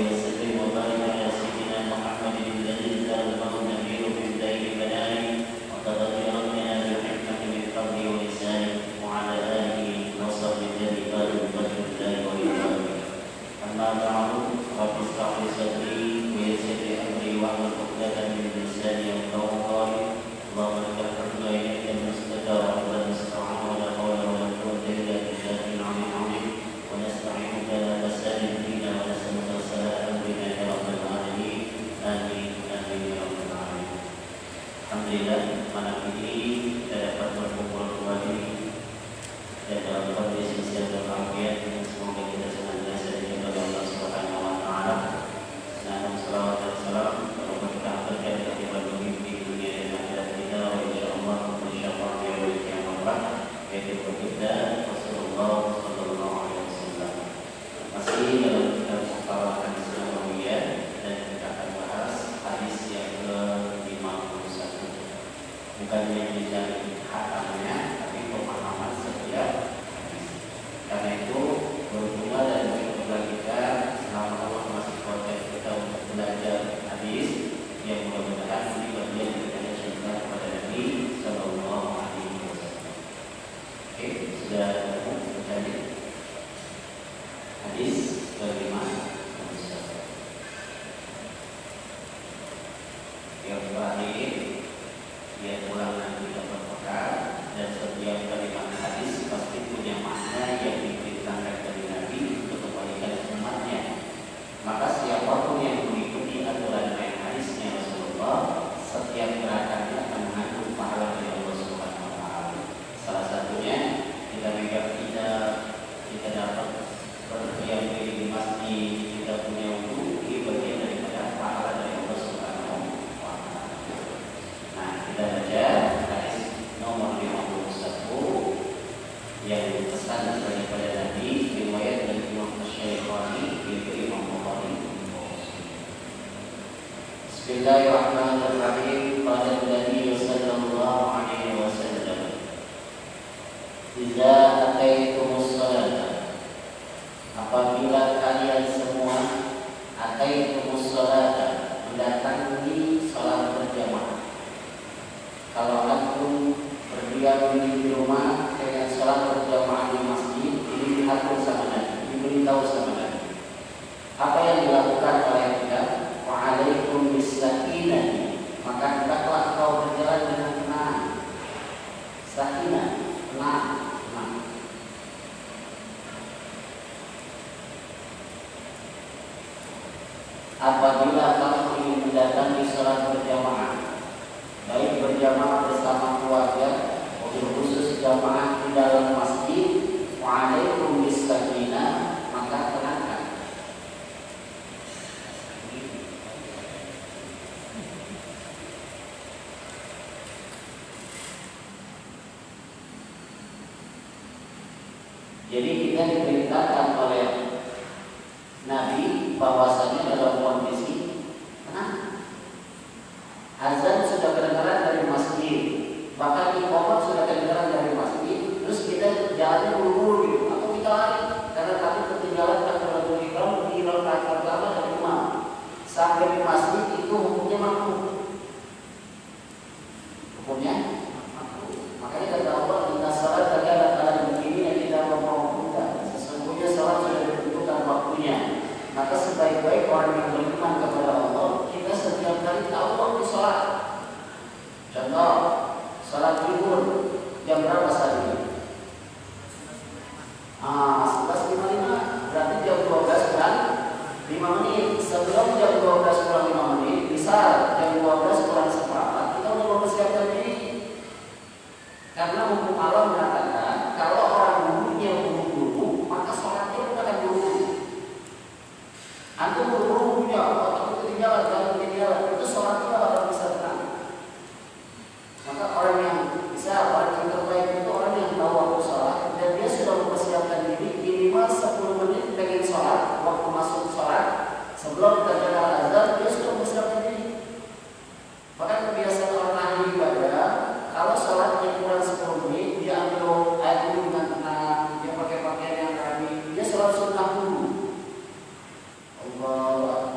وسلم وبارك على سيدنا محمد الذي انزله النبي بالليل بنانه وقد ربنا بالحكمة بالفضل واللسان وعلى آله وصحبه الجلال بفضل الله ورضوانه. أما بعد رب اشرح لي صدري ويسر لي أمري واحلل عقدة من لساني يفقهوا قولي. اللهم لك الحمد وإليك المستجاب ولا نستعان ولا حول ولا قوة إلا بالله العلي العظيم. ونستعينك على لسان ديننا ونسألك السلام بنا يا رب العالمين. آمين آمين يا رب العالمين. Alhamdulillah malam ini kita dapat berkumpul kembali dan dalam kondisi sehat walafiat. Semoga kita senantiasa dijaga oleh Allah Subhanahu wa taala. Salam salawat dan salam berkah terkait dengan pemimpin dunia dan akhirat kita. Insyaallah insyaallah ya Allah yaitu kita Rasulullah sallallahu alaihi wasallam. Masih dalam kitab Muqarrar Hadis Nabawiyah dan kita akan bahas hadis yang ke-51. Bukan yang dicari hatamnya, tapi pemahaman setiap hadis. Karena itu berhubungan dan berhubungan kita selama Allah masih proses kita untuk belajar hadis yang mudah-mudahan ini bagian dari cinta kepada Nabi Sallallahu Alaihi Wasallam. Oke, sudah bertanya hadis bagaimana? Yang terakhir dia ulangan tidak berpekan dan setiap kalimat hadis pasti punya makna yang diberitakan dari Nabi untuk kebaikan umatnya. Maka siapapun yang mengikuti aturan dan hadisnya Rasulullah, setiap gerakannya akan mengandung pahala dari Allah Subhanahu wa taala. Salah satunya kita megang kita dapat berdiam diri di masjid, kita punya wudu, ini bagian daripada pahala dari Allah Subhanahu wa taala. Nah, kita baca hadis nomor 51 yang pesan daripada Nabi riwayat dari Imam Syafi'i yaitu Imam Bukhari. Bismillahirrahmanirrahim. Qala Nabi sallallahu alaihi wasallam, "Idza ataitumus salata," apabila kalian semua ataitumus salata, mendatangi salat berjamaah. Kalau antum berdiam di rumah dengan salat berjamaah di masjid, ini diatur sama Nabi, diberitahu sama Nabi. Apa yang dilakukan oleh kita? Wa'alaikum bis-sakinah, maka hendaklah kau berjalan dengan tenang. Sakinah, tenang. Apabila kamu ingin mendatangi salat berjamaah, baik berjamaah bersama keluarga, atau khusus jamaah di dalam masjid, wa'alaikum bis-sakinah, maka tenangkan. Jadi kita diperintahkan oleh Nabi bahwasanya dalam kondisi tenang. Azan sudah kedengaran dari masjid, bahkan iqamah sudah kedengaran dari masjid, terus kita jalan buru-buru gitu, atau kita lari karena takut ketinggalan takbiratul ihram di rakaat pertama dari imam. Sampai di masjid itu hukumnya makruh. Hukumnya makruh. Makanya kata Allah, "Inna salata kanat 'alal mu'minina kitaban mawquta." Sesungguhnya salat sudah ditentukan waktunya. Maka sebaik-baik orang yang beriman kepada Allah, kita setiap kali tahu waktu salat. Contoh, salat zuhur jam berapa saat ini? 11.55, berarti jam 12 kurang 5 menit. Sebelum jam 12 kurang 5 menit, misal jam 12 kurang seperempat, kita udah mempersiapkan diri. Karena hukum Allah mengatakan, kalau orang buru-burunya buru-buru, maka salatnya bukan akan buru-buru. Antum buru-buru punya, atau ketinggalan, jangan ketinggalan, itu salatnya orang bisa tenang. Maka orang yang terbaik itu orang yang tahu waktu salat dan dia sudah mempersiapkan diri minimal 10 menit pengen salat, waktu masuk salat sebelum terdengar azan dia sudah mempersiapkan diri. Maka kebiasaan orang ahli ibadah, kalau salatnya kurang 10 menit, dia ambil air wudhu dengan tenang, dia pakai pakaian yang rapi, dia salat sunnah dulu. Allah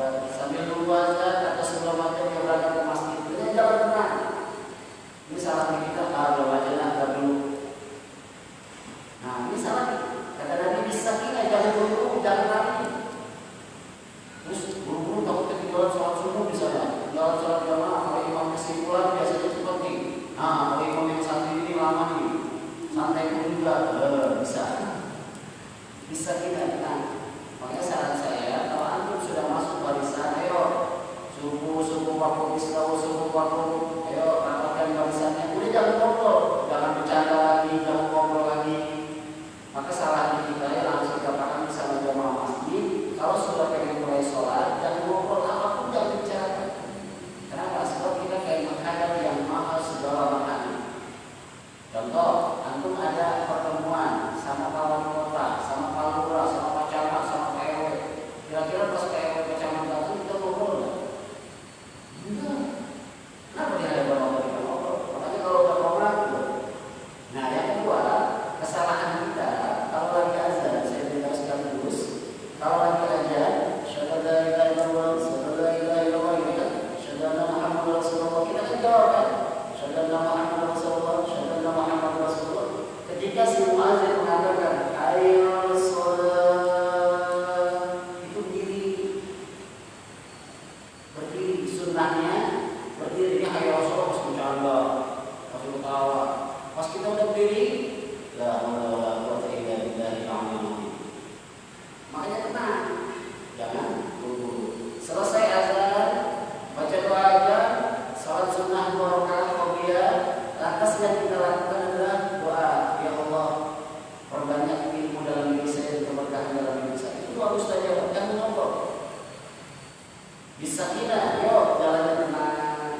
Bisa kita, yuk jalannya tenang.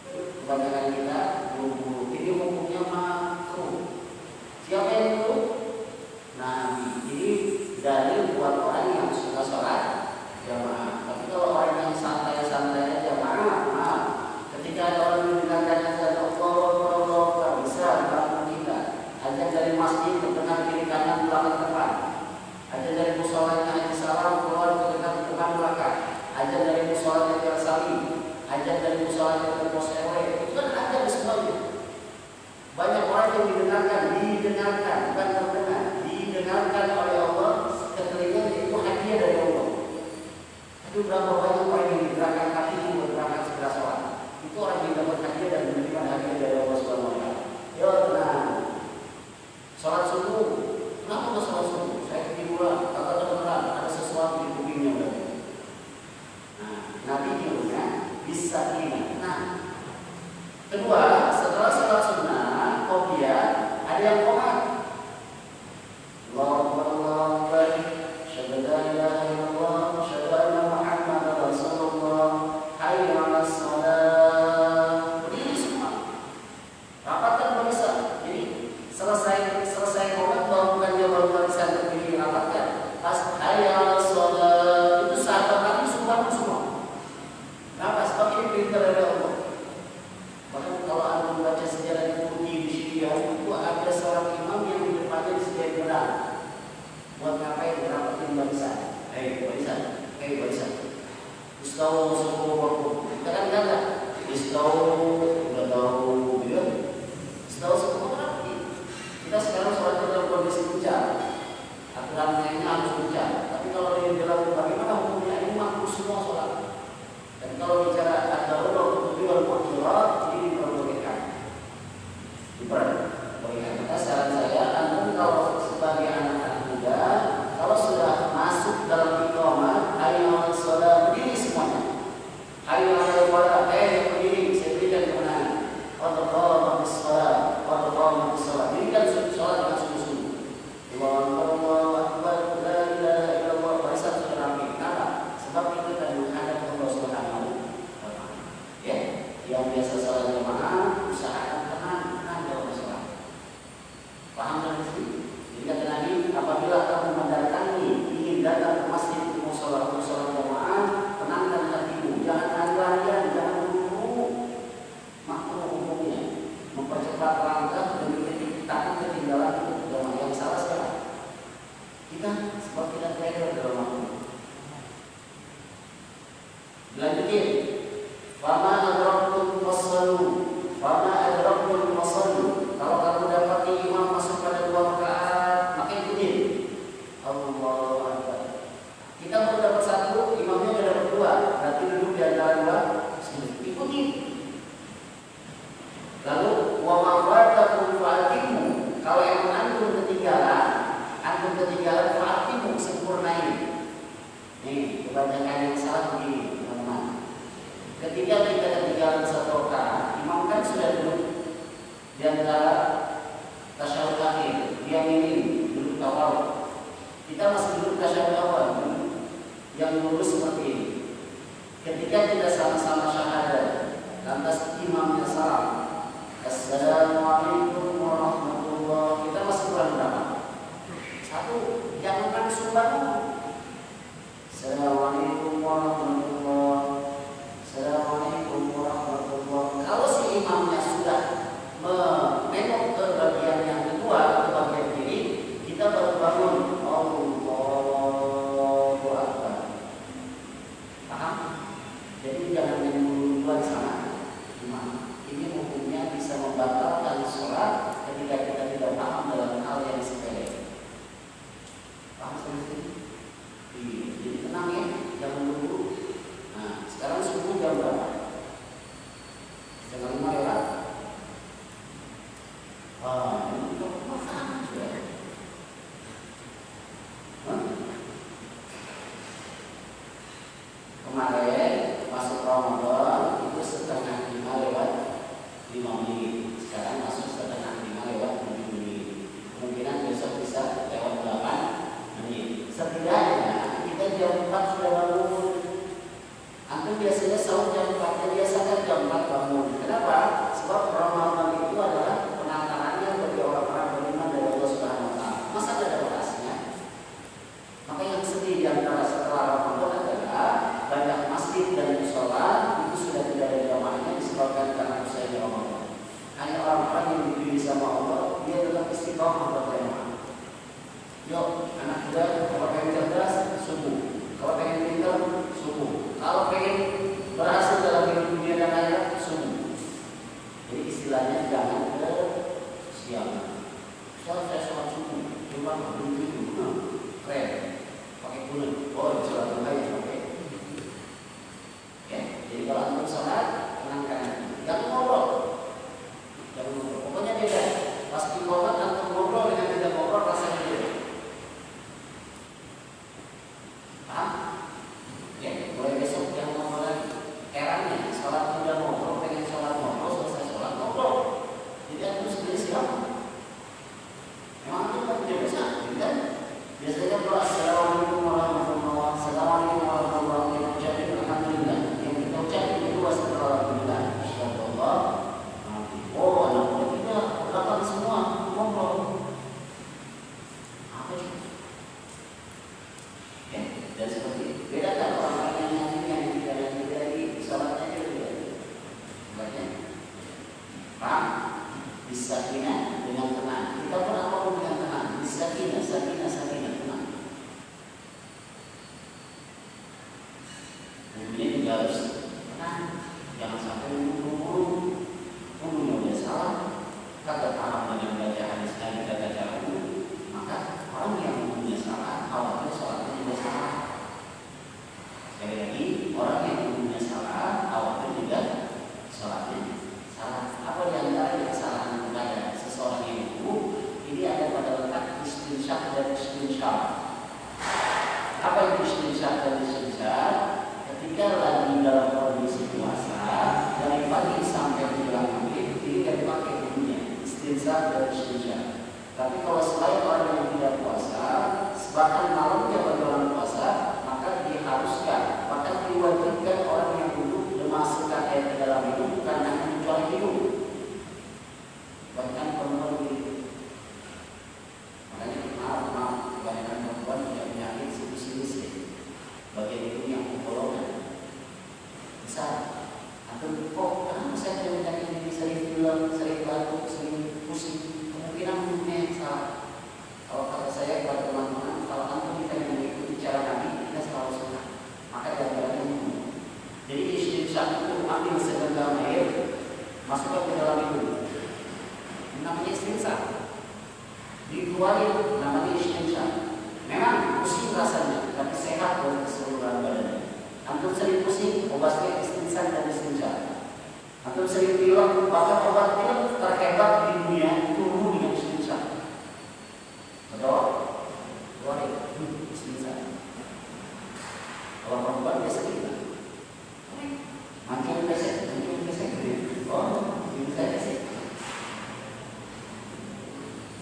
Kebanyakan kita buru-buru. Ini hukumnya makruh. Siapa yang itu? Nabi. Ini dalil buat orang yang suka sholat jamaah. Tapi kalau orang yang santai-santai jamaah, ketika ada orang yang mendengarkan azan Allah bisa dalam kita. Azan dari masjid ke tengah kiri kanan belakang depan. Azan dari musholanya Haji Salam keluar ke tengah depan belakang. Azan dari musholanya Al Salim. Azan dari musholanya ke pos RW. Itu kan ada semuanya. Banyak orang yang didengarkan, bukan terdengar, didengarkan oleh Allah, ketelinga itu hadiah dari Allah. Tapi berapa banyak orang yang digerakkan hati ini bergerakkan segera sholat. Itu orang yang dapat hadiah dan menerima hadiah dari Allah Subhanahu wa taala. Ya tenang. Sholat subuh, kenapa nggak sholat subuh? Saya ketiduran, kata kedengeran, ada sesuatu di kupingnya berarti. Nah, Nabi ilmunya bisa ini. Nah, kedua, setelah sholat sunnah, qobliyah, ada yang qomat. Allahu Akbar, syahadu la ilaha illallah, syahadu anna Muhammadar Rasulullah, hayya 'alas shalah. Berdiri semua. Rapatkan barisan. Jadi selesai qomat bukan dia baru barisan berdiri rapatkan. Pas hayya 'alas shalah itu sahabat Nabi semua. Kenapa? Sebab ini perintah dari Allah. Bahkan kalau Anda membaca sejarah Turki di Syria itu ada seorang imam yang di depannya disediakan pedang. Buat ngapain? Merapatin barisan. Barisan. Istawu sufufakum. Kita kan enggak. Istawu udah tahu gitu. Istawu sufufakum rapi. Kita sekarang sholat dalam kondisi puncak. Aturannya harus puncak. Tapi kalau dia bilang bagaimana hukumnya ini makruh semua sholat. Dan kalau bicara ad-darurat wal mahdurat ini diperbolehkan. Maka saran saya, Anda kalau sebagai anak muda, kalau sudah masuk dalam iqamah, hayya 'alas shalah, berdiri semuanya. Hayya 'alal falah, berdiri, saya berikan kemenangan. Qad qamatis shalah, dirikan sholat dengan sungguh-sungguh. Allahu Akbar, la ilaha illallah, barisan sudah rapi. Kenapa? Sebab kita akan menghadap Allah Subhanahu wa taala. Ya, yang biasa sholat jamaah, usahakan tenang dalam sholat. Paham kan itu? Jadi kata Nabi, apabila kamu mendatangi, ingin datang ke masjid untuk sholat jamaah, tenangkan hatimu, jangan lari-larian, jangan buru-buru. Makruh hukumnya, mempercepat langkah dan takut ketinggalan itu jamaah. Yang salah sekarang kita sebab kita trader dalam waktu. Lanjutin. Fama adraktum fasallu. Kalau kamu dapati imam masuk pada 2 rakaat, maka ikutin. Allahu Akbar. Kita baru dapat 1, imamnya sudah dapat 2, berarti duduk di antara 2. Ikutin. Lalu wa ma fatakum fa'atimu. Kalau yang antum ketinggalan fa'atimu, sempurnain. Nih, kebanyakan yang salah begini, teman-teman. Ketika kita ketinggalan 1 rakaat, imam kan sudah duduk di antara tasyahud akhir, dia minim duduk awal. Kita masih duduk tasyahud awal, yang lurus seperti ini. Ketika kita sama-sama syahadat, lantas imamnya salam, Assalamualaikum warahmatullahi. Kita masih kurang berapa? 1, jangan langsung bangun. Assalamualaikum warahmatullahi. Assalamualaikum warahmatullahi. Kalau si imamnya sudah menengok ke bagian yang kedua, ke bagian kiri, kita baru bangun. Allahu Akbar. Paham? Jadi jangan yang duluan sana. Imam. Ini hukumnya bisa membatalkan sholat ketika kita tidak paham dalam hal yang sepele. Paham sekali? Jadi tenang ya, jangan buru-buru. Nah, sekarang subuh jam berapa? Jam 5 lewat. Ini kok masalah juga. Kemarin masuk Ramadan itu setengah 5 lewat 5 menit. Sekarang masuk setengah 5 lewat 7 menit. Kemungkinan besok bisa lewat 8 menit. Setidaknya kita jam 4 sudah bangun. Anda Kalau pengen berhasil dalam hidup dunia dan akhirat, subuh. Jadi istilahnya jangan ke siang. Soal saya sholat subuh, cuma belum itu, keren, pakai kulit, oh sholat duha ya pakai. Ya, jadi kalau antum sholat, tenangkan, jangan ngobrol, jangan ngobrol. Pokoknya beda. Pas di komat antum ngobrol dengan tidak ngobrol rasanya beda. Paham? Ya, mulai besok jangan ngobrol lagi. Eranya sholat udah ngobrol, pengen sholat ngobrol, selesai sholat ngobrol. Jadi antum sendiri siapa? Memang antum kan tidak bisa, kan? Biasanya doa assalamualaikum warahmatullahi wabarakatuh, assalamualaikum warahmatullahi wabarakatuh, alhamdulillah. Yang kita ucapkan itu alhamdulillah, insyaallah. Oh, anak muda kita belakang semua ngobrol. Apa itu? Ya, dan seperti itu. Bedakan orang-orang yang nanti yang tidak lagi dari sholatnya juga. Banyak. Paham? Bisakinah dengan tenang. Kita pun apapun dengan tenang. Bisakinah, sakinah, tenang. Kemudian juga harus tenang. Jangan sampai buru-buru. Buru-buru udah salah. Kata paham dengan baca hadis Nabi kata jauh. Maka orang yang punya salah, awalnya sholatnya juga salah. Sekali lagi, orang yang punya salah, awalnya juga sholatnya salah. Apa di antara kesalahan kepada seseorang itu? Ini ada pada letak istinsyaq dan istinsyaq. Apa itu istinsyaq dan istinsyaq? Ketika lagi dalam kondisi puasa, dari pagi sampai menjelang maghrib, ini tidak dipakai bunyinya istinsyaq dan istinsyaq. Tapi kalau selain orang yang tidak puasa, bahkan malamnya bagi orang puasa, maka diharuskan, bahkan diwajibkan orang yang duduk memasukkan air ke dalam hidung karena mencuali hidung. Bahkan perempuan begitu. Makanya maaf, kebanyakan perempuan punya penyakit sinus ya. Bagian hidung yang bolongan besar. Atau kok kenapa saya punya penyakit ini sering bilang, sering batuk, sering pusing? Kemungkinan hidungnya salah. Kalau kata saya kepada teman-teman, kalau antum kita yang mengikuti cara Nabi, kita selalu suka. Maka jangan-jangan ini. Jadi istinsyaq itu ambil segenggam air, masukkan ke dalam hidung. Namanya istinsyaq. Dikeluarin namanya istinsyaq. Memang pusing rasanya, tapi sehat buat keseluruhan badan. Antum sering pusing, obatnya istinsyaq dan istinsyaq. Antum sering pilek, bahkan obat pilek terhebat di dunia itu dengan istinsyaq. Betul? Keluarin istinsyaq. Kalau perempuan biasa kita mancung pesek. Oh, ini saya pesek.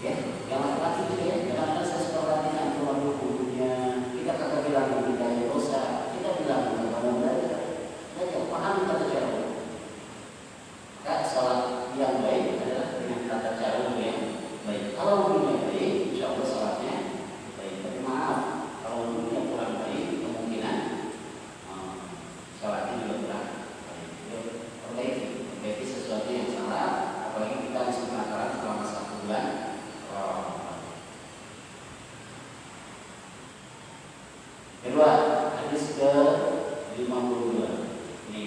Ya, yang laki-laki juga ya, kadang-kadang saya suka perhatikan keluar bukunya. Kita kagak bilang kita yang dosa, kita bilang kepada belajar paham tata cara. Maka sholat yang baik adalah dengan tata cara yang baik. Kalau wudunya baik, insya Allah sholatnya baik. Tapi maaf, kalau wudunya kurang baik, kemungkinan sholatnya juga kurang baik. Perbaiki sesuatu yang salah, apalagi kita harus penataran selama 1 bulan. Kedua, hadis ke-52. Ini.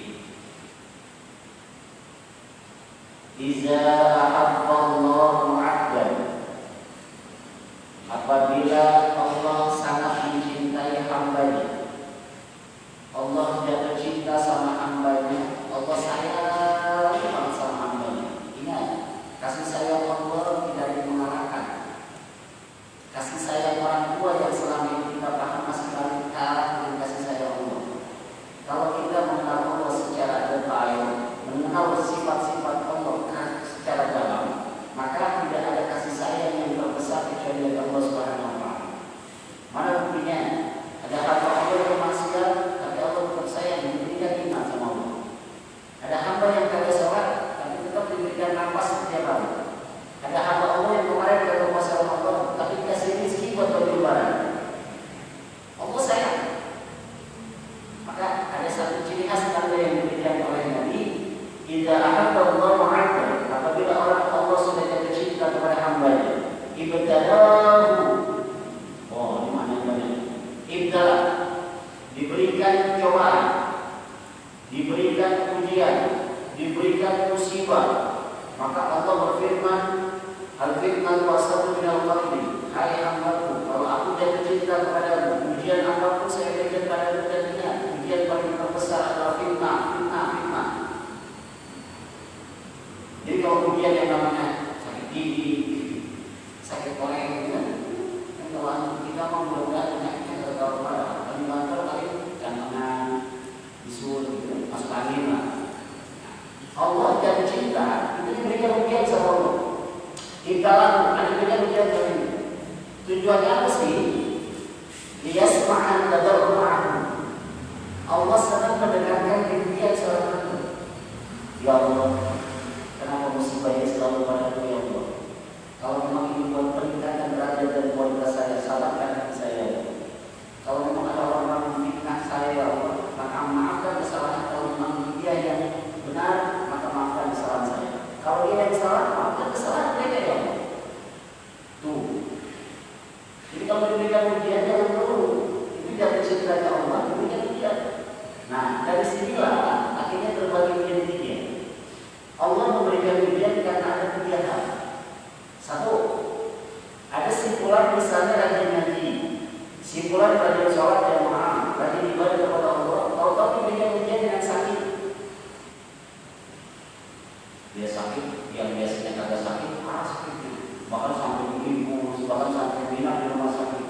Iza ahabballahu 'abdan. Apabila Allah sangat mencintai hambanya, Allah jatuh cinta sama hambanya, Allah sayang banget sama hambanya. Ingat, kasih sayang Allah tidak dimengarahkan. Kasih sayang orang tua yang selama ini kita paham masih paling kalah dengan kasih sayang Allah. Kalau kita mengenal Allah secara detail, mengenal sifat-sifat Allah secara dalam, maka tidak ada kasih sayang yang terbesar kecuali dari Allah Subhanahu wa Ta'ala. Mana buktinya? Ada hamba Allah yang maksiat, tapi Allah tetap sayang, diberikan iman sama Allah. Ada hamba yang kagak sholat, tapi tetap diberikan nafas setiap hari. Ada hamba Allah yang kemarin kagak puasa Ramadan, tapi dikasih rezeki buat baju lebaran. Allah sayang. Maka ada satu ciri khas tanda yang diberikan oleh Nabi, idza ahabballahu 'abdan, apabila orang Allah sudah jatuh cinta kepada hambanya, ibtalahu. Oh, ini maknanya banyak. Ibtala, diberikan cobaan. diberikan ujian, diberikan musibah, maka Allah berfirman, al-fitnah wasatu minal qalbi, hai hambaku, kalau aku jatuh cinta kepadamu, ujian apapun saya berikan padamu dan ingat, ujian paling terbesar adalah fitnah. Jadi kalau ujian yang namanya sakit gigi, sakit koreng, kan kalau kita mau mudah-mudahan penyakitnya tertawa pada kami kantor kali jangan bisul, masuk angin lah. Allah jatuh cinta itu diberikan ujian sama Allah. Kita ada diberikan ujian sama ini. Tujuannya apa sih? Liyasma'an tadarru'ahu. Allah sedang mendengarkan rintihan seorang hamba. Ya Allah, kenapa musibah ini selalu padaku ya Allah? Kalau memang ini buat peningkatan derajat dan kualitas saya, salahkan hati saya. Kalau memang ada orang-orang memfitnah saya ya Allah, maka maafkan kesalahan. Kalau memang dia yang benar, maka maafkan kesalahan saya. Kalau dia yang salah, maafkan kesalahan mereka ya Allah. Tuh. Jadi kalau diberikan ujian jangan dulu. Itu jatuh cinta Allah, diberikan ujian. Nah, dari sinilah akhirnya terbagi menjadi tiga. Allah memberikan ujian karena ada tiga hal. Satu, ada simpulan misalnya rajin ngaji, simpulan rajin sholat jamaah, rajin ibadah kepada Allah. Tahu-tahu diberikan ujian dengan sakit. Dia sakit, yang biasanya kagak sakit, sakit. Bahkan sampai ibu, bahkan sampai bina di rumah sakit.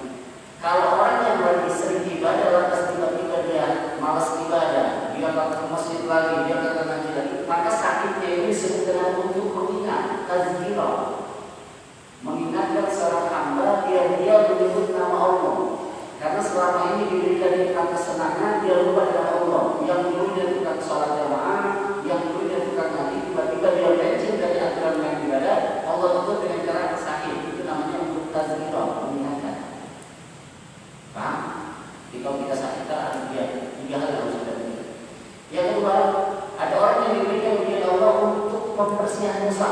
Kalau orang yang lagi sering ibadah, lantas tiba-tiba dia malas ibadah, dia akan ke masjid lagi, dia akan ngaji lagi, maka sakitnya ini disebut dengan untuk mengingat, tazkirah, mengingatkan seorang hamba dia menyebut nama Allah. Karena selama ini diberikan nikmat kesenangan, dia lupa dengan Allah. Yang dulu dia tukang sholat jamaah, yang dulu dia tukang ngaji, tiba-tiba dia lenceng dari aturan yang ibadah, Allah tutup dengan cara sakit. Itu namanya untuk tazkirah, mengingatkan. Paham? Jadi kalau kita sakit ada tiga hal yang harus kita berikan. Yang kedua, ada orang yang diberikan ujian Allah untuk pembersihan dosa.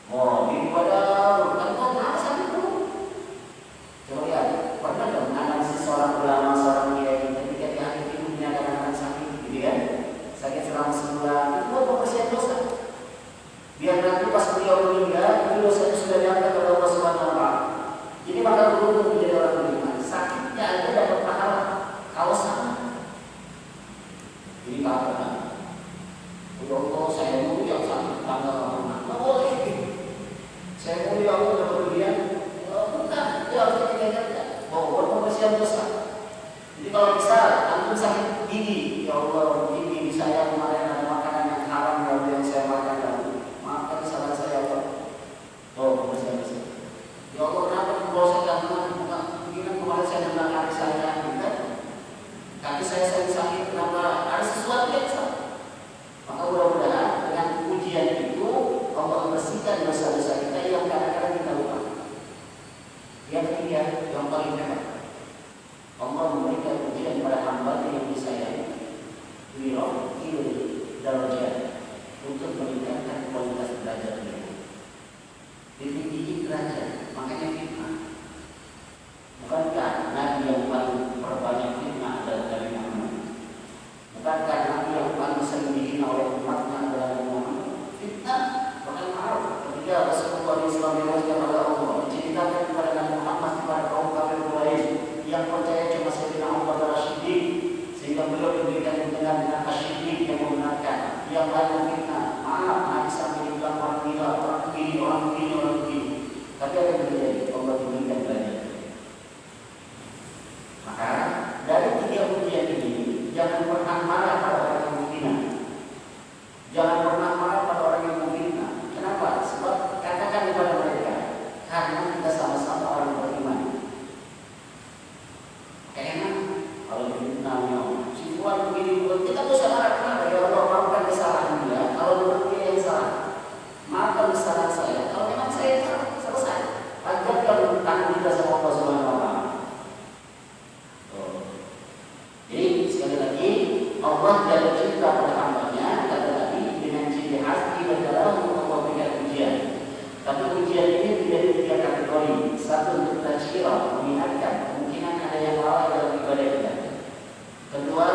Oh, ini pada kan kenapa sakit dulu? Coba lihat, pernah dong menganalisis seorang ulama, seorang kiai ketika di akhir hidupnya kadang-kadang sakit, gitu kan? Sakit selama sebulan, itu buat pembersihan dosa. Biar nanti pas beliau meninggal, itu dosa itu sudah diangkat oleh Allah Subhanahu wa Ta'ala. Jadi maka dulu menjadi orang beriman, sakitnya aja dapat pahala kalau sama. Jadi kata, ya Allah, saya mau yang sakit tanggal mana? Nggak boleh. Saya mau yang Allah dapat ujian, bukan. Itu harus ditinggalkan. Oh, buat pembersihan dosa. Jadi kalau bisa, antum sakit gigi, ya Allah, gigi saya kemarin ada makanan yang haram yang saya makan, maafkan kesalahan saya Allah. Oh, pembersihan dosa. Ya Allah, kenapa kalau saya jangan begini kemarin saya dengar kaki saya, kan? Kaki saya sakit, kenapa? Ada sesuatu yang salah. Maka mudah-mudahan dengan ujian itu Allah membersihkan dosa-dosa kita yang kadang-kadang kita lupa. Yang ketiga, yang paling hebat, Allah memberikan ujian pada hamba yang disayangi, wirafil darajat, untuk meningkatkan kualitas derajat mereka. Ditinggikan derajat, makanya fitnah. Bukankah Nabi yang paling berbanyak fitnah adalah Nabi Muhammad? Bukankah Nabi yang paling sering dihina oleh umatnya adalah Nabi Muhammad? Fitnah, bahkan maaf. Ketika Rasulullah SAW diwajibkan oleh Allah, menceritakan kepada Nabi Muhammad kepada kaum kafir Quraisy yang percaya cuma Sayyidina Abu Bakar As-Siddiq, sehingga beliau diberikan dengan As-Siddiq yang membenarkan, yang lain fitnah. Maaf, Nabi sampai dibilang orang gila, orang begini, orang begini, orang begini. Tapi apa yang terjadi? Allah diberikan derajat. Maka dari tiga ujian ini, jangan pernah marah pada orang yang menghina. Jangan pernah marah pada orang yang menghina. Kenapa? Sebab katakan kepada mereka, karena kita sama-sama orang beriman. Kayaknya kalau menghina, si Tuhan begini, kita bisa marah kenapa? Ya Allah, maafkan kesalahan dia. Kalau memang dia yang salah, maafkan kesalahan saya. Kalau memang saya salah, selesai. Panjatkan tangan kita sama Allah Subhanahu wa Ta'ala. Jadi sekali lagi Allah jatuh cinta pada hambanya, kata Nabi, dengan ciri khas ibadah untuk Allah berikan ujian. Tapi ujian ini tidak di tiga kategori. Satu untuk tazkirah, mengingatkan kemungkinan ada yang lalai dalam ibadah kita. Kedua,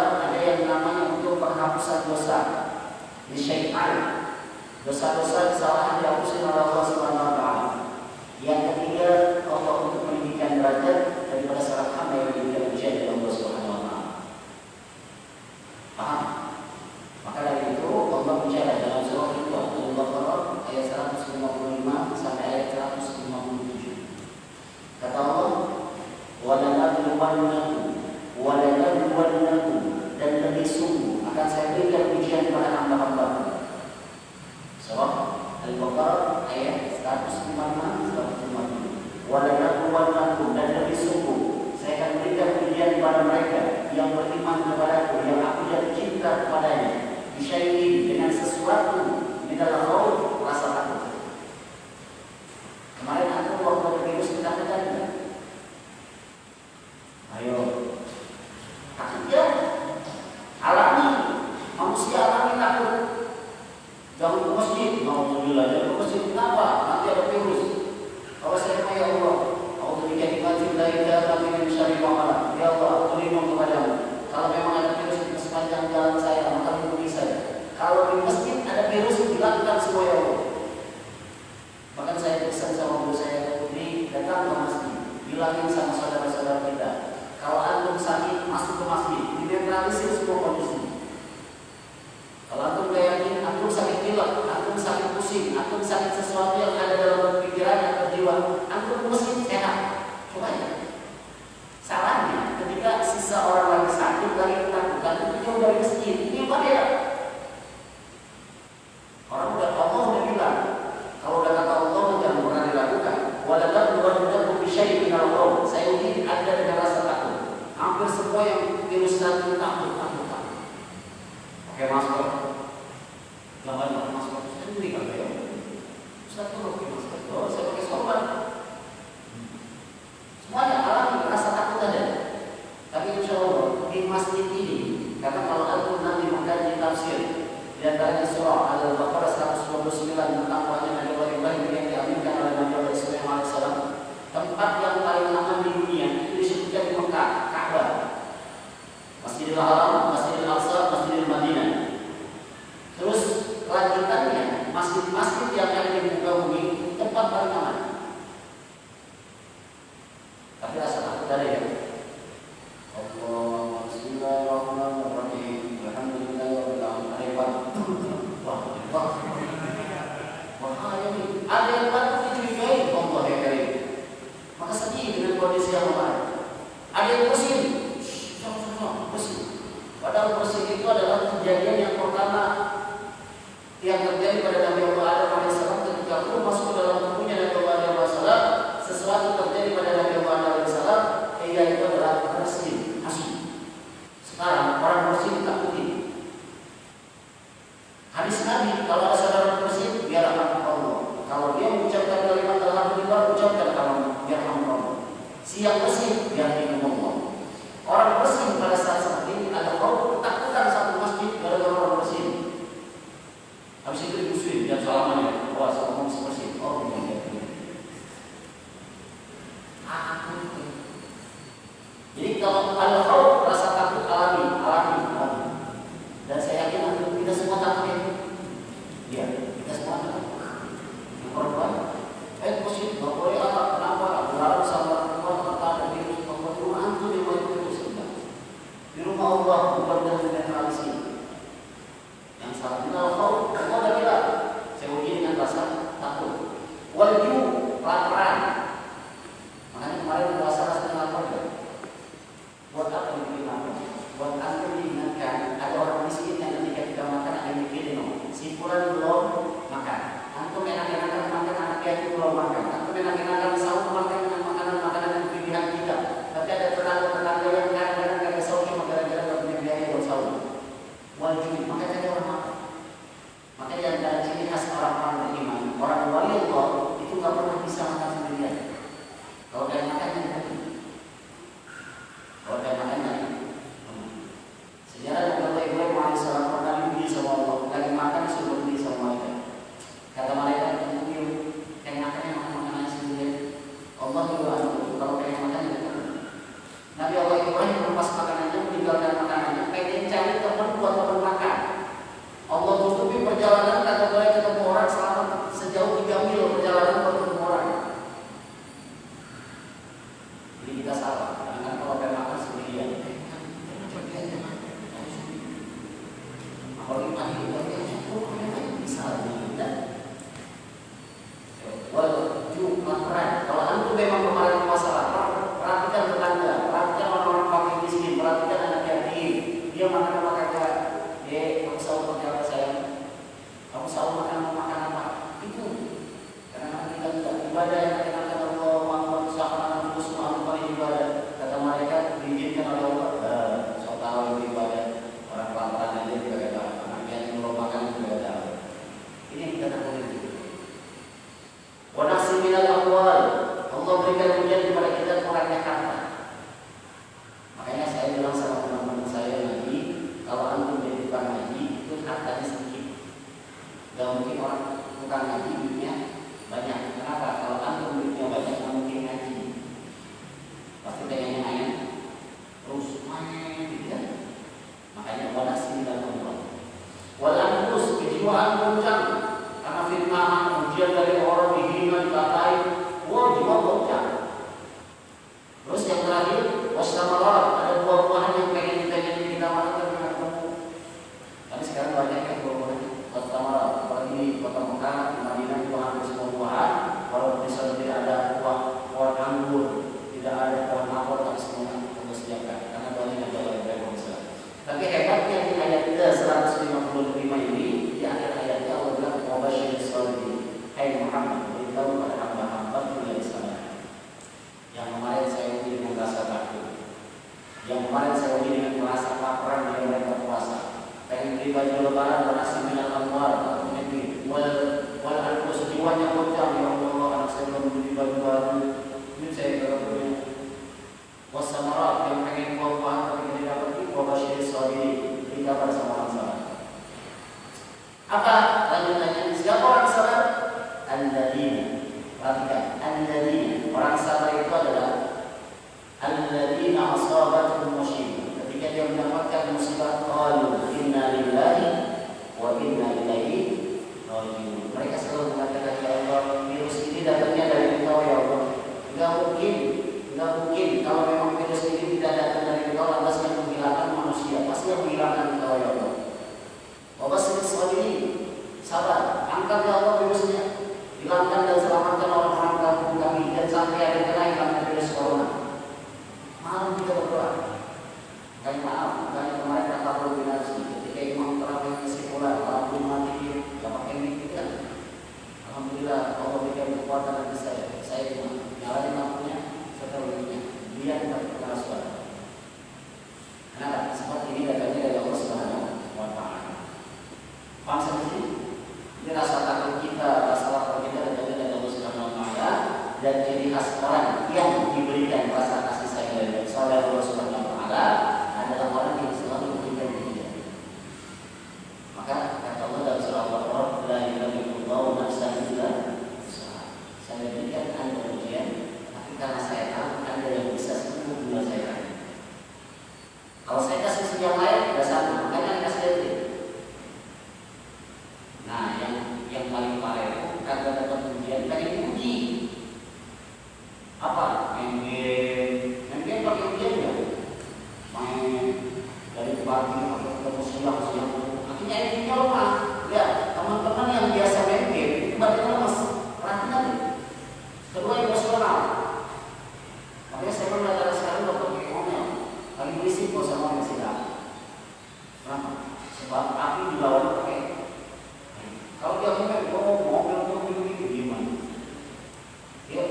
Ini syaitan. Dosa-dosa kesalahan dihapuskan oleh Allah Subhanahu wa taala. Yang ketiga, Allah untuk meninggikan derajat daripada seorang hamba yang diberikan ujian dari Allah Subhanahu wa taala. Paham? Maka dari itu Allah bicara dalam surah kedua Al-Baqarah ayat 155 sampai ayat 157. Kata Allah, "Walanabluwannakum dan lebih sungguh akan saya berikan ujian kepada hamba-hamba." Surah Al-Baqarah ayat 155. "Walanabluwannakum dan lebih sungguh saya akan berikan ujian kepada mereka yang beriman kepadaku, yang aku jatuh cinta kepadanya, bisyai'in dengan sesuatu di dalam khauf, rasa takut." Kemarin aku waktu bervirus ketakutan tidak? Ayo, takut ya? Alami, manusia alami takut. Jangan ke masjid, alhamdulillah, jangan ke masjid. Kenapa? Nanti ada virus. Kalau saya ya Allah, Allah berikan dari dalam ini syar'i wa ya Allah, aku lindung kepadamu. Kalau memang ada virus di sepanjang jalan saya, maka lindungi saya. Kalau di masjid ada virus, hilangkan semua ya Allah. Bahkan saya pesan sama guru saya, ini datang ke masjid, bilangin sama saudara-saudara kita, kalau antum sakit masuk ke masjid, dinetralisir semua kondisi. Kalau antum yakin antum sakit pilek, antum sakit pusing, antum sakit sesuatu yang ada dalam pikiran atau jiwa, antum ke masjid sehat. Coba ya. Salahnya ketika sisa orang lagi sakit, lagi ketakutan, itu jauh dari masjid. Ini bahaya. Orang udah bilang, kalau udah kata Allah jangan pernah dilakukan. Waladabluwannakum bisyai'in minal khauf. Saya uji Anda dengan rasa takut. Hampir semua yang virus nanti takut. Pakai masker. Jangan pakai masker sendiri kan ya. Ustaz tuh pakai masker. Oh, saya pakai sorban. Semuanya alami rasa takut ada. Tapi insya Allah di masjid ini, karena kalau antum nanti mengkaji tafsir di antaranya surah Al-Baqarah 129 tentang wajah Nabi Ibrahim yang diaminkan oleh Nabi Allah Ismail AS, tempat yang paling aman di dunia itu disebutkan di Mekah, Ka'bah, Masjidil Haram, Masjidil Aqsa, Masjidil Madinah. Terus kelanjutannya masjid-masjid yang ada di muka bumi tempat paling aman. Tapi rasa takut ada ya. Allah, Bismillahirrahmanirrahim. Alhamdulillahirabbil alamin. Bahaya nih. Ada yang patut dicurigai, Allah ya karim. Maka sedih dengan kondisi yang lemah. Ada yang bersin. Padahal bersin itu adalah kejadian yang pertama yang terjadi pada Nabi Allah Adam AS ketika aku masuk ke dalam tubuhnya Nabi Allah Adam AS. Sesuatu terjadi pada Nabi Allah Adam AS, yaitu adalah bersin. Sekarang orang bersin ditakuti. Hadis Nabi, kalau ada saudara bersin, biar Allah. Kalau dia mengucapkan kalimat alhamdulillah, ucapkan biar Allah. Siang bersin, biar Allah. Orang bersin pada saat seperti ini ada ketakutan satu masjid gara-gara orang bersin. Habis itu dimusuhin, jangan salaman ya. Wah, salaman bersin. Oh, iya. Jadi kalau ada rasa takut alami. Dan saya yakin kita semua takut ya. Iya, kita semua takut. Yang korban, masjid, nggak boleh apa? Kenapa? Berlarang sama orang kata ada virus, bahwa di rumah antum yang boleh virus. Di rumah Allah bukan dengan netralisir. Yang salah kita Allah dah bilang, saya uji dengan rasa takut. Walju, laparan. Makanya kemarin puasa rasa lapar ya. Buat apa dibikin lapar? Buat antum diingatkan ada orang miskin yang ketika kita makan ada yang mikirin, si fulan belum makan. Antum enak-enakan makan, anak yatim belum makan. Antum enak-enakan sahur makan dengan makanan-makanan yang pilihan kita. Tapi ada tetangga-tetangga yang kadang-kadang kagak sahur cuma gara-gara gak punya biaya buat sahur. Wajib, makanya ada orang makan. dia makan apa kagak, kamu sahur pakai apa sayang, kamu sahur makan apa, itu karena kita tidak ibadah yang dikatakan Allah Muhammad Sallallahu Alaihi Wasallam ibadah, kata mereka diizinkan oleh Allah. So tahu ibadah orang kelaparan aja juga ada, anaknya yang belum makan juga ada. Ini yang kita takutkan. Wa naqsi minal amwal, Allah berikan ujian kepada kita kurangnya harta. Makanya saya bilang sama teman-teman saya lagi, kalau antum jadi tukang ngaji itu hartanya sedikit. Gak mungkin orang tukang ngaji duitnya banyak. Kenapa? Kalau antum duitnya banyak gak mungkin ngaji. Pasti pengennya main terus main gitu kan. Makanya wala sini dan Allah. Wala anfus, kejiwaan goncang karena fitnah ujian dari orang dihina dikatai, wah jiwa goncang. Terus yang terakhir wasamarat, ada buah-buahan yang pengen kita makan dengan kamu. Tapi sekarang banyak yang buah-buahan wasamarat, apalagi di kota Mekah, di Madinah itu hampir semua buahan. Walaupun di sana tidak ada pohon anggur, tidak ada pohon apel, tapi semuanya Allah sediakan karena banyak yang jalan dari bangsa. Tapi hebatnya di ayat 155 ini, di akhir ayatnya Allah bilang wabashir sholihin, hai Muhammad, beritahu kepada hamba-hamba yang di sana. Yang kemarin saya uji dengan rasa takut, yang kemarin saya uji dengan merasa laparan dari mereka puasa, pengen beli baju lebaran berasa minat amwal, atau mimpi wal anfus, jiwanya goncang, ya Allah anak saya belum beli baju baru, ini saya gak punya. Wasamarat, yang pengen buah-buahan tapi tidak dapat, wabashir sholihin, beri kabar sama orang salah. Apa lanjutannya? Siapa orang sabar? Alladzina, perhatikan, alladzina, orang sabar itu adalah alladzina asabatuhum musibah. Ketika dia mendapatkan musibah, qalu inna lillahi wa inna ilaihi raji'un. Mereka selalu mengatakan, ya Allah, virus ini datangnya dari Engkau ya Allah. Enggak mungkin kalau memang virus ini tidak datang dari Engkau, lantas yang menghilangkan manusia, pasti yang menghilangkan Engkau ya Allah. Wabashir sholihin, sabar, angkat ya Allah virusnya, hilangkan dan selamatkan orang-orang kampung kami, dan sampai ada kenaikan virus corona. Malam kita berdoa. Kayak maaf, bukannya kemarin kata koordinasi ketika imam terawih kesimpulan malam belum mati, gak pakai mic kan. Alhamdulillah Allah berikan kekuatan hati saya cuma nyalain lampunya, setelah wujudnya dia tidak pernah suara. Kenapa? Seperti ini datangnya dari Allah Subhanahu wa Ta'ala. Paham sampai sini? Ini rasa takut kita, rasa lapar kita datangnya dari Allah Subhanahu wa Ta'ala, dan ciri khas orang yang diberikan rasa kasih sayang dari Allah Subhanahu wa Ta'ala adalah orang yang selalu memberikan ujian. Maka kata Allah dalam surah Al-Baqarah, la yukallifullahu nafsan illa wus'aha. Saya berikan Anda ujian, tapi karena saya tahu Anda yang bisa sembuh bila saya tahu. Kalau saya kasih yang lain, tidak sama, makanya kasih dia. Nah, yang paling parah itu kagak dapat ujian, pengen diuji. Apa? Main game pakai ujian ya? Main dari pagi sampai ketemu siang. Akhirnya ini lemah. Ya, teman-teman yang biasa main game itu berarti lemas. Perhatian. Kedua emosional. Makanya saya mengatakan sekarang dokter pakai ngomel. Paling berisik kalau sama yang sidang. Kenapa? Sebab api dilawan pakai. Kalau dia ngomel begini gimana? Ya,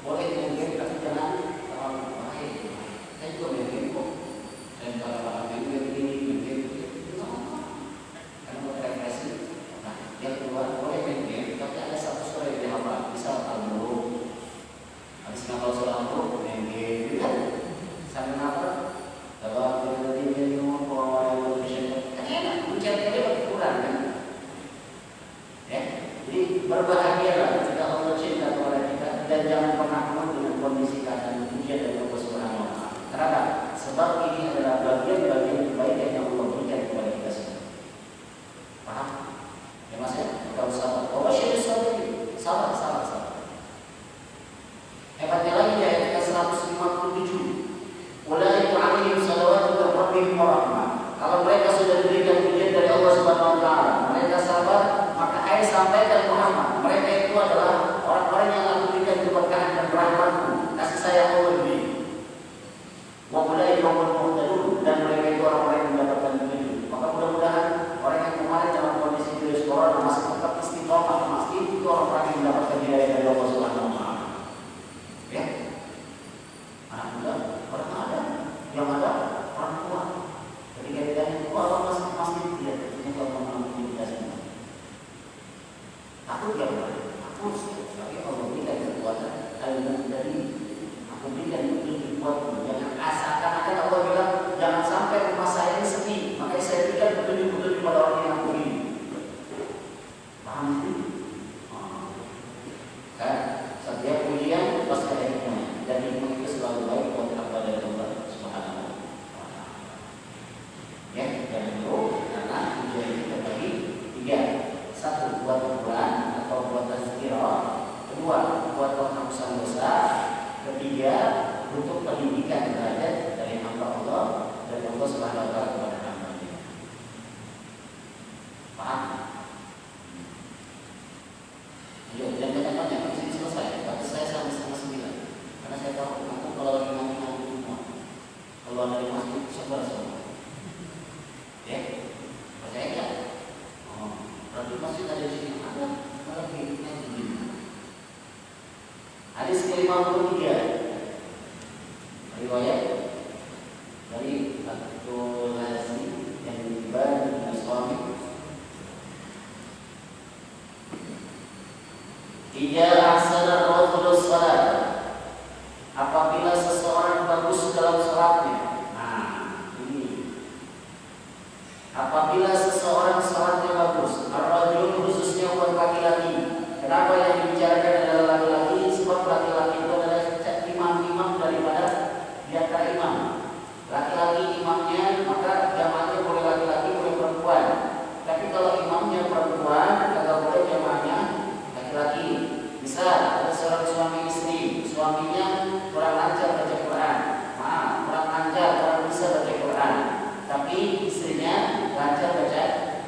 boleh main game tapi jangan terlalu bahaya. Saya juga main game kok. Saya kalau main game ini itu apa? Karena buat refreshing. Nah, yang kedua boleh main game tapi ada satu sore yang dihafal. Misal al-Muluk. Habis ngapal surah al-Muluk main game, kan? Sambil ngapal. Kalau dia ngomong bahwa Indonesia kan enak, mencari dia pakai Quran kan? Ya, jadi berbahagialah jika Allah cinta kepada kita dan jangan pernah mengeluh dengan kondisi keadaan ujian dari Allah Subhanahu wa Ta'ala. Kenapa? Sebab ini adalah bagian-bagian kebaikan yang Allah berikan kepada kita semua. Paham? Ya mas ya? Kalau sabar, wabashir sholihin, sabar. Hebatnya lagi di ayat 157. Ulaika 'alaihim salawatu min rabbihim wa rahmah. Kalau mereka sudah diberikan ujian dari Allah Subhanahu wa Ta'ala, mereka sabar, maka ayat sampaikan Muhammad, mereka itu adalah orang-orang yang aku berikan keberkahan dan rahmatku, kasih sayang Allah beri. Wa ulaika humul muhtadun, dan mereka itu orang-orang yang mendapat Apabila seseorang sholatnya bagus, ar-rajul khususnya buat laki-laki. Kenapa yang dibicarakan adalah laki-laki? Sebab laki-laki itu adalah imam-imam daripada di antara imam. Laki-laki imamnya, maka jamaahnya boleh laki-laki, boleh perempuan. Tapi kalau imamnya perempuan, agak boleh jamaahnya laki-laki. Misal ada seorang suami istri, suaminya kurang lancar baca Quran, kurang lancar, kurang bisa baca Quran, tapi istrinya lancar baca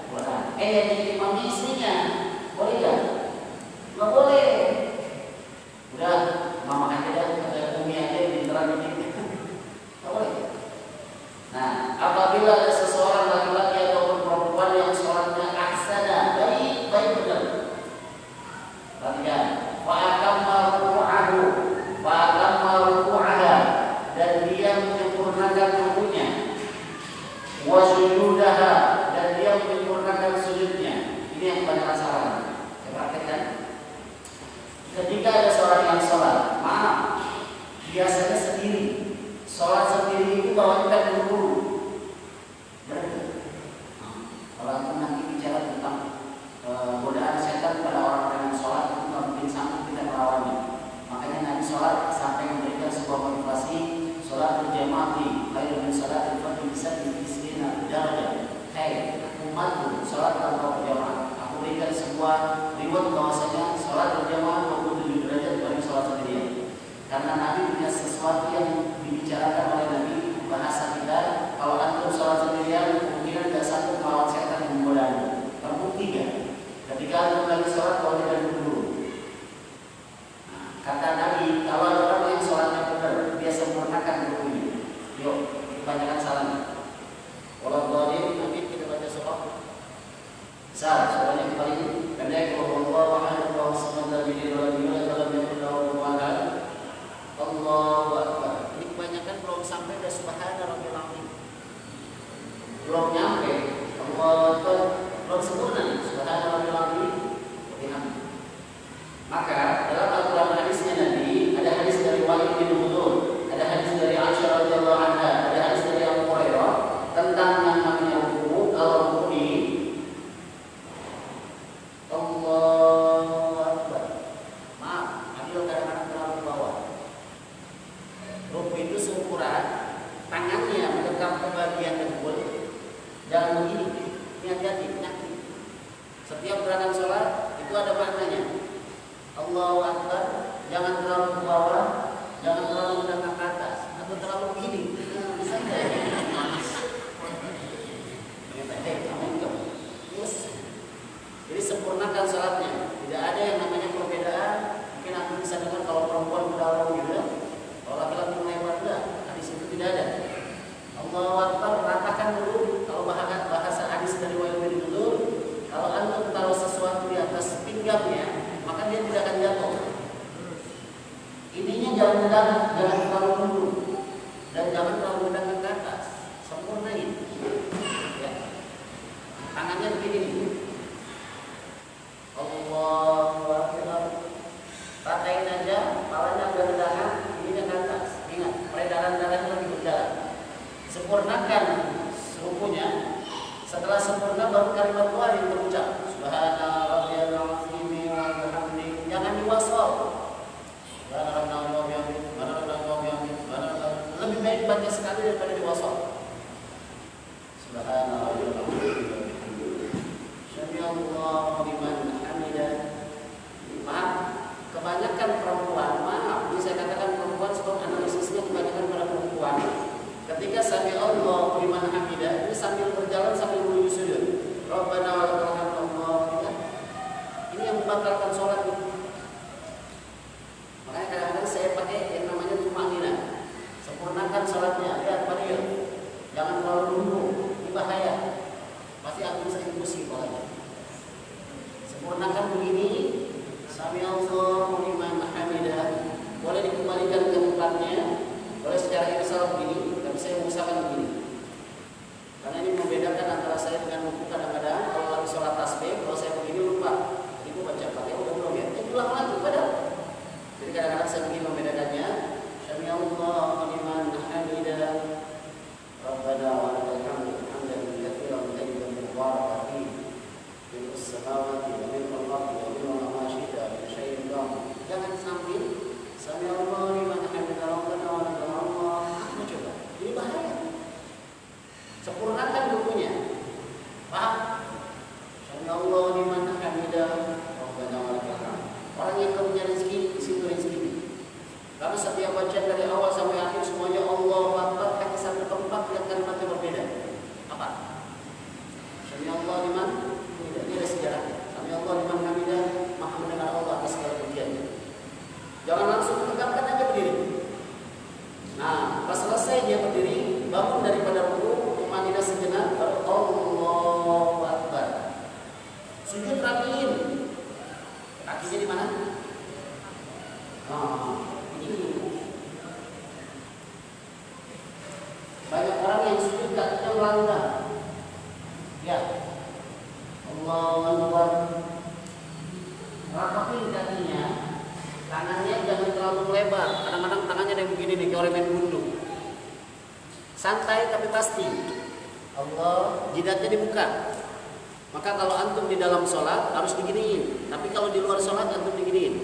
Quran. Yang jadi imamnya istrinya, boleh nggak? Nggak boleh. Udah, mama aja dah, ada umi aja di terang ini. Nggak boleh. Nah, apabila ada seseorang laki-laki ataupun perempuan yang sholatnya ahsana, baik benar. Perhatikan, fa'akamma ruku'ahu, fa'akamma ruku'aha, dan dia menyempurnakan ruku'nya, wa sujudaha, dan dia menyempurnakan sujudnya. Ini yang banyak masalah. Saya praktekkan. Ketika ada seorang yang sholat, biasanya sendiri. Sholat sendiri itu bawakan guru. Kalau aku nanti bicara tentang godaan setan pada orang-orang yang sholat, itu nggak mungkin sanggup kita melawannya. Makanya Nabi sholat sampai memberikan sebuah motivasi, sholat berjamaah di khairun min sholatil fardhi bisa diistina darajat. Hai umatku, sholat tanpa berjamaah. Aku berikan sebuah reward bahwasanya sholat berjamaah 27 derajat dibanding sholat sendirian. Karena Nabi punya sesuatu yang dibicarakan oleh Nabi, bahasa kita, kalau antum sholat sendirian kemungkinan tidak sanggup melawan setan yang menggodamu. Terbukti kan? Ketika antum lagi sholat, kalau tidak dulu. Nah, kata Nabi, kalau ada orang yang sholatnya benar, dia sempurnakan rukunya. Yuk, kebanyakan salam. Walau dhalim, nanti kita baca surah. Salah, surahnya kembali. Dan dia kalau Allah wahai Allah subhanahu wa ta'ala dalam yang berdoa Allahu Akbar. Ini kebanyakan belum sampai dari subhana rabbil azim. Belum nyampe. Allahu Akbar belum sempurna. Subhana rabbil azim. Maka dalam Al-Qur'an hadisnya Nabi, ada hadis dari Walid bin Mughir, ada hadis dari Aisyah radhiyallahu anha, ada hadis dari Abu Hurairah tentang yang namanya ruku. Kalau ruku ini Allahu Akbar. Maaf, ambil kadang-kadang terlalu bawah. Ruku itu seukuran tangannya mendekap ke bagian dengkul. Jangan begini, ini hati-hati, penyakit. Setiap gerakan sholat itu ada maknanya. Allahu Akbar, jangan terlalu ke bawah, jangan terlalu mendekap ke atas, atau terlalu begini. Bisa tidak? Jadi sempurnakan sholatnya. Tidak ada yang namanya perbedaan. Mungkin aku bisa dengar kalau perempuan berdalam gitu, kalau laki-laki melebar enggak. Hadis itu tidak ada. Allahu Akbar, ratakan dulu. Kalau bahasa hadis dari Walid bin Mughir, kalau antum taruh sesuatu di atas pinggangnya, maka dia tidak akan jatuh. Ininya jangan terlalu mundur dan jangan terlalu mendekat ke atas. Sempurnain. Ya. Tangannya begini nih. Allahu Akbar. Ratain aja, kepalanya agak rendahan, ininya ke atas. Ingat, peredaran darahnya lagi berjalan. Sempurnakan rukunya. Setelah sempurna baru kalimat doa yang terucap. Subhana rabbiyal azim wa bihamdihi. Jangan diwasal. Lebih baik baca sekali daripada diwasal. Subhana rabbiyal azim. Sami'allahu liman hamidah. Maaf, kebanyakan perempuan, ini saya katakan perempuan sebab analisisnya kebanyakan pada perempuan. Ketika sami'allahu liman hamidah, ini sambil berjalan sambil menuju sujud. Rabbana wa lakal hamdu. Ini yang membatalkan sholat itu. Makanya kadang-kadang saya pakai yang namanya tumanina. Sempurnakan sholatnya, lihat pada dia. Jangan terlalu nunggu, ini bahaya. Pasti aku bisa emosi kalau sempurnakan begini. Sami'allahu liman hamidah. Boleh dikembalikan ke tempatnya. Boleh secara irsal begini, tapi saya mengusahakan begini. sempurnakan rukunya. Paham? Sami Allah liman hamidah. Orang yang nggak punya rezeki, di situ rezeki. Karena setiap bacaan dari awal sampai akhir semuanya Allah Akbar, hanya satu tempat yang kalimatnya berbeda. Apa? Sami Allah liman hamidah. Ini ada sejarahnya. Sami Allah liman hamidah, maha mendengar Allah atas segala pujiannya. Jangan langsung tegakkan aja berdiri. Nah, pas selesai dia berdiri, bangun daripada ruku, tumanina sejenak, baru Allahu Akbar. Sujud rapiin. Kakinya di mana? Ini. Banyak orang yang sujud kakinya melanggar. Ya. Allahu Akbar. Rapapin kakinya. Tangannya jangan terlalu lebar. Kadang-kadang tangannya ada yang begini nih, kayak orang main gundu. Santai tapi pasti. Allah, jidatnya dibuka. Maka kalau antum di dalam sholat harus diginiin. Tapi kalau di luar sholat antum diginiin.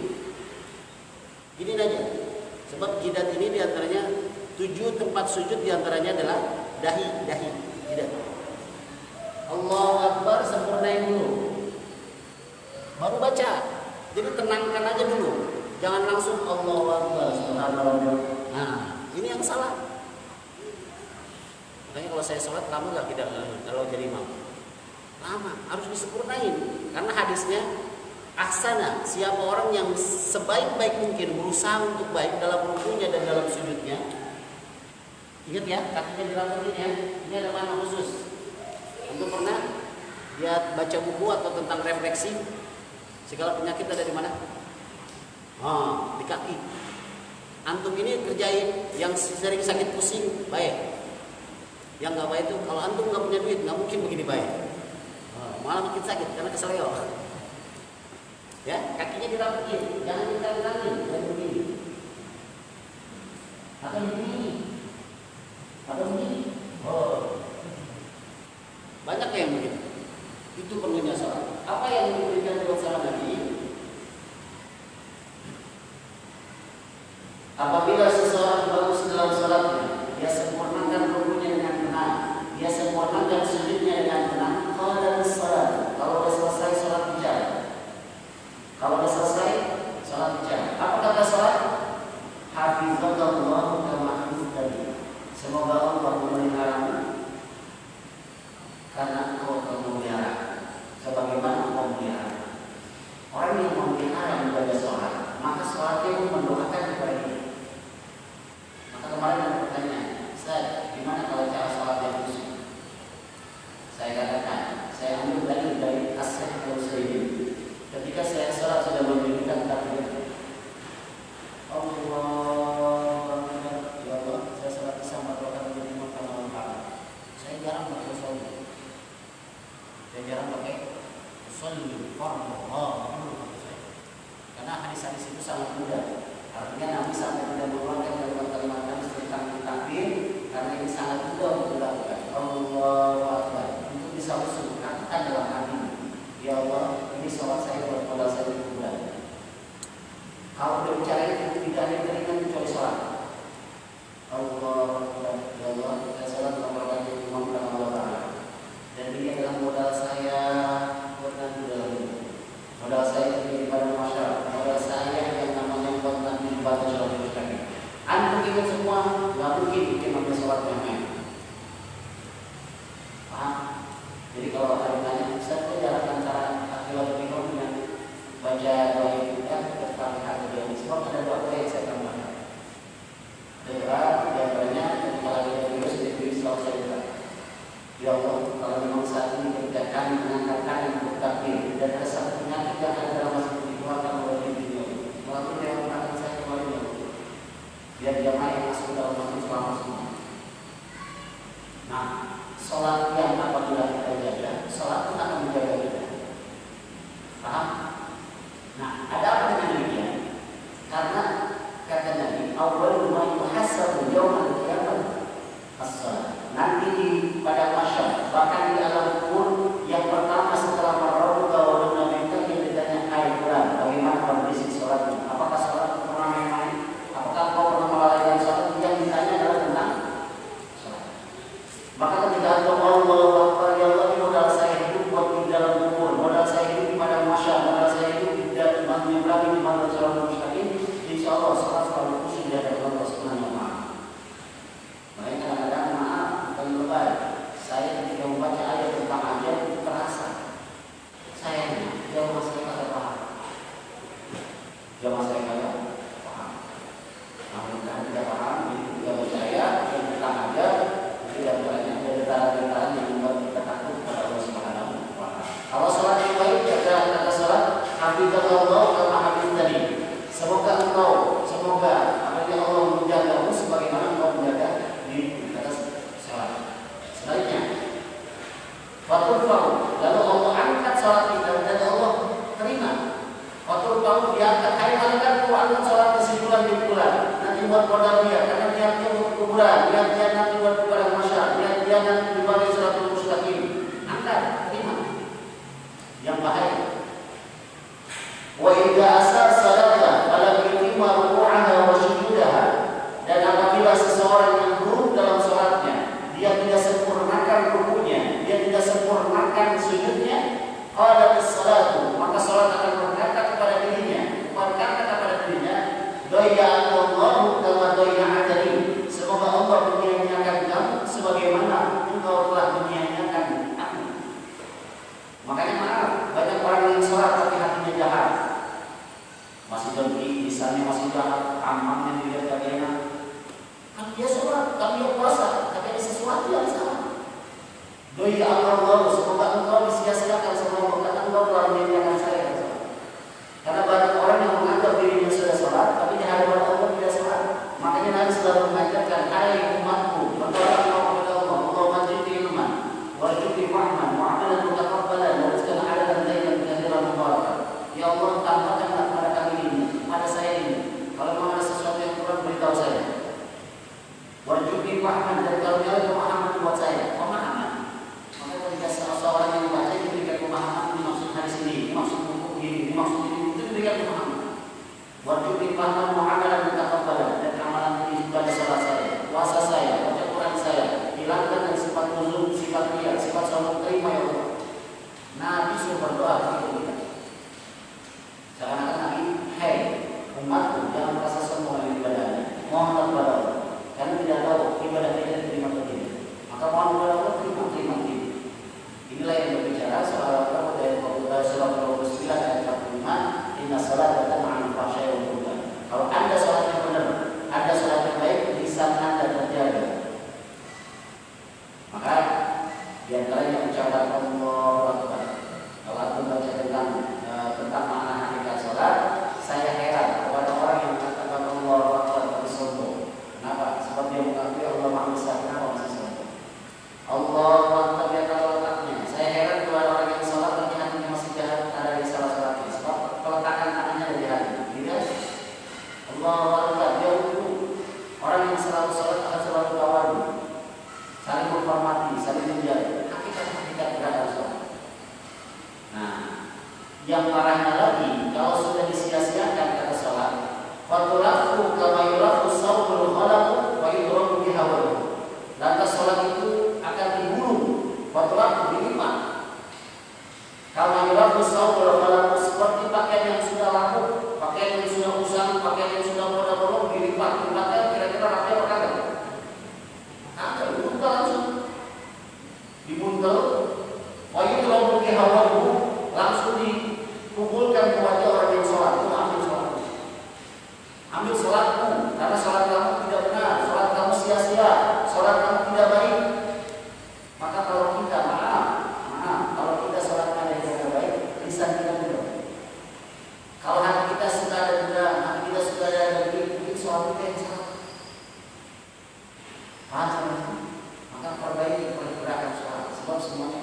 Giniin aja. Sebab jidat ini diantaranya 7 tempat sujud, diantaranya adalah dahi, jidat. Allahu Akbar, sempurnain dulu. Baru baca. Jadi tenangkan aja dulu. Jangan langsung Allahu Akbar. Nah, ini yang salah. Makanya kalau saya sholat lama nggak tidak kalau jadi imam. Lama, harus disempurnain. Karena hadisnya aksana, siapa orang yang sebaik-baik mungkin berusaha untuk baik dalam rukunya dan dalam sujudnya. Ingat ya, kakinya dirapiin ya. Ini ada mana khusus. Untuk pernah dia baca buku atau tentang refleksi segala penyakit ada di mana? Di kaki. Antum ini kerjain yang sering sakit pusing baik. Yang nggak baik itu kalau antum nggak punya duit nggak mungkin begini baik. Malah makin sakit karena keseleo. Ya, kakinya dirapiin, jangan ditangin kayak begini. Atau begini. Atau begini. Banyak yang begitu. Itu perlunya sholat. Apa yang diberikan oleh sahabat Nabi? Apabila seseorang bagus dalam sholatnya, dia sempurnakan rukunya dengan benar, dia sempurnakan sujudnya dengan benar. Kalau sudah selesai sholat bicara. Kalau sudah selesai sholat bicara. Apa kata sholat? Hafizallahu kama hafiztani. Semoga Allah memeliharamu karena engkau memelihara sebagaimana engkau memelihara. Orang yang memelihara menjaga sholat, maka sholatnya pun mendoakan kepada dia. Maka kemarin ada pertanyaan, Ustaz, gimana kalau cara sholat yang khusyuk? Saya katakan, saya ambil dari As-Sahih Al-Muslim. Ketika saya sholat sudah memberikan takbir, Allah, ya Allah, saya sholat bersama Tuhan menjadi makanan Allah. Saya jarang pakai sholat. Saya jarang pakai sholat. Karena hadis-hadis itu sangat mudah. Artinya Nabi sampai tidak mengeluarkan kalimat hadis tentang takbir karena ini sangat mudah untuk dilakukan. Allahu Akbar. Untuk bisa usul katakan dalam hati, ya Allah, ini sholat saya buat modal saya di kuburan. Kalau berbicara itu tidak ada yang teringat kecuali sholat. Allah, ya Allah, saya sholat melakukan imam dan Allah. Dan ini adalah modal saya buat nanti dalam hidup. Modal saya di pada masyarakat. Modal saya yang namanya buat nanti di pada sholat kami. Anda ingat semua, nggak mungkin imamnya sholat yang main. Paham? Jadi kalau ada yang tanya, saya jarang antara akibat imam dengan baca doa itu ya, Al-Fatihah dan sebab ada doa yang saya tambahkan. Doa diantaranya ketika lagi ada virus, itu selalu saya doa. Ya Allah, kalau memang saat ini ketika kami mengangkat tangan untuk takbir dan ada satu penyakit yang ada dalam masjid dikeluarkan oleh video melalui yang tangan saya kemarin ya, biar jamaah yang masuk dalam masjid selamat semua. Nah, sholat yang apabila kita jaga, sholat pun akan menjaga kita. Paham? Nah, ada apa dengan demikian? Karena kata Nabi, awal ma yuhasabu yawmal qiyamah as-shalah. Nanti pada masyarakat, bahkan di alam kubur yang pertama setelah merawat bahwa Nabi yang ditanya hai bulan, bagaimana kondisi sholatnya? Apakah sholat pernah main-main? Apakah kau pernah melalaikan sholat? Yang ditanya adalah tentang sholat. Maka ketika Allah Faturfa'u, lalu Allah angkat sholat kita dan Allah terima. Faturfa'u, diangkat, hai malaikat, ku angkat sholat kesimpulan di bulan. Nanti buat kodam dia, karena dia buat kuburan, dia nanti buat kuburan masyarakat, dia nanti dibagi suratul mustaqim. Angkat, terima. Yang bahaya. Wa idza asar salata falam yutimma ruku'aha wa sujudaha. Dan apabila seseorang yang buruk dalam sholatnya, dia tidak sempurnakan ruku'nya, dia tidak sempurnakan sujudnya, qalatis salatu, maka sholat akan berkata kepada dirinya, Allahu kama doya'atani, semoga Allah menyia-nyiakan kamu sebagaimana engkau telah menyia-nyiakan aku. Makanya maaf, banyak orang yang sholat tapi hatinya jahat, masih dengki, lisannya masih jahat, amalnya dilihat gak enak. Kan dia sholat, tapi dia puasa, tapi ada sesuatu yang salah. Doya Allah, semoga engkau disia-siakan sama Allah, kata engkau telah menyia-nyiakan saya. Karena banyak orang yang menganggap dirinya sudah sholat, tapi di hadapan Allah tidak sholat. Makanya Nabi selalu mengajarkan, hai umatku, berdoa kepada Allah, Allahumma zidni ilman, warzuqni fahman, wa'amalan mutaqabbalan, wa rizqan halalan tayyiban kathiran mubarakan. Ya Allah, tambahkanlah kepada kami ini, pada saya ini. Kalau mau ada sesuatu yang kurang, beritahu saya. Warzuqni fahman, dan kalau ada pemahaman buat saya, pemahaman. Maka ketika seorang yang membaca diberikan pemahaman, dimaksud hadis ini, dimaksud buku ini, dimaksud ini, itu diberikan pemahaman. Warzuqni fahman mu'amalan mutaqabbalan, dan amalan ini juga di salat saya, puasa saya, baca Quran saya, hilangkan dari sifat nuzul, sifat riya, sifat sombong, terima ya Allah. Nabi suruh berdoa begitu. Seakan-akan Nabi, hei umatku, jangan merasa sombong dengan ibadahnya, mohonlah kepada Allah, karena tidak tahu ibadah kita diterima atau tidak. Maka mohon kepada Allah, terima. Inilah yang berbicara soal apa dari surat 29 ayat 45, inna salata tanha 'anil fahsya'i wal munkar. Kalau Anda salat yang benar, Anda salat yang baik, lisan Anda terjaga. Maka di antaranya ucapan Allahu Akbar. Kalau aku baca tentang makna hakikat salat, saya heran kepada orang yang mengatakan Allahu Akbar tapi sombong. Kenapa? Sebab dia mengakui Allah Maha Besar. Kenapa masih sombong? Allahu Akbar dia tahu letaknya. Saya heran kepada orang yang salat tapi hatinya masih jahat, ada di salah-salah sebab peletakan tangannya dari hati. Tidak. Allahu Akbar dia ruku. Orang yang selalu salat akan selalu tawadu, saling menghormati, saling menjaga. Hakikat berada salat. Nah, yang parahnya lagi, kalau sudah disia-siakan kata salat, fatulaku kama yulaku sawbul khalaqu wa yudrabu bihawalu. Lantas salat itu akan digulung, fatulaku dilipat. Kama yulaku sawbul khalaqu, seperti pakaian yang sudah lapuk, pakaian yang sudah usang, pakaian yang sudah bolong-bolong dilipat. Kira-kira rapi apa kagak? Kagak, dibuntel langsung. Dibuntel, wa yudrabu bihawalu, langsung dipukulkan ke wajah orang yang sholat. Itu ambil sholatmu, karena sholat kamu tidak benar, sholat kamu sia-sia, sholat kamu tidak baik. Maka kalau kita maaf, kalau kita sholatnya ada yang tidak baik, lisan kita tidak. Kalau hati kita sudah ada dendam, hati kita sudah ada mungkin sholat kita yang salah. Paham? Maka perbaiki pergerakan sholat, sebab semuanya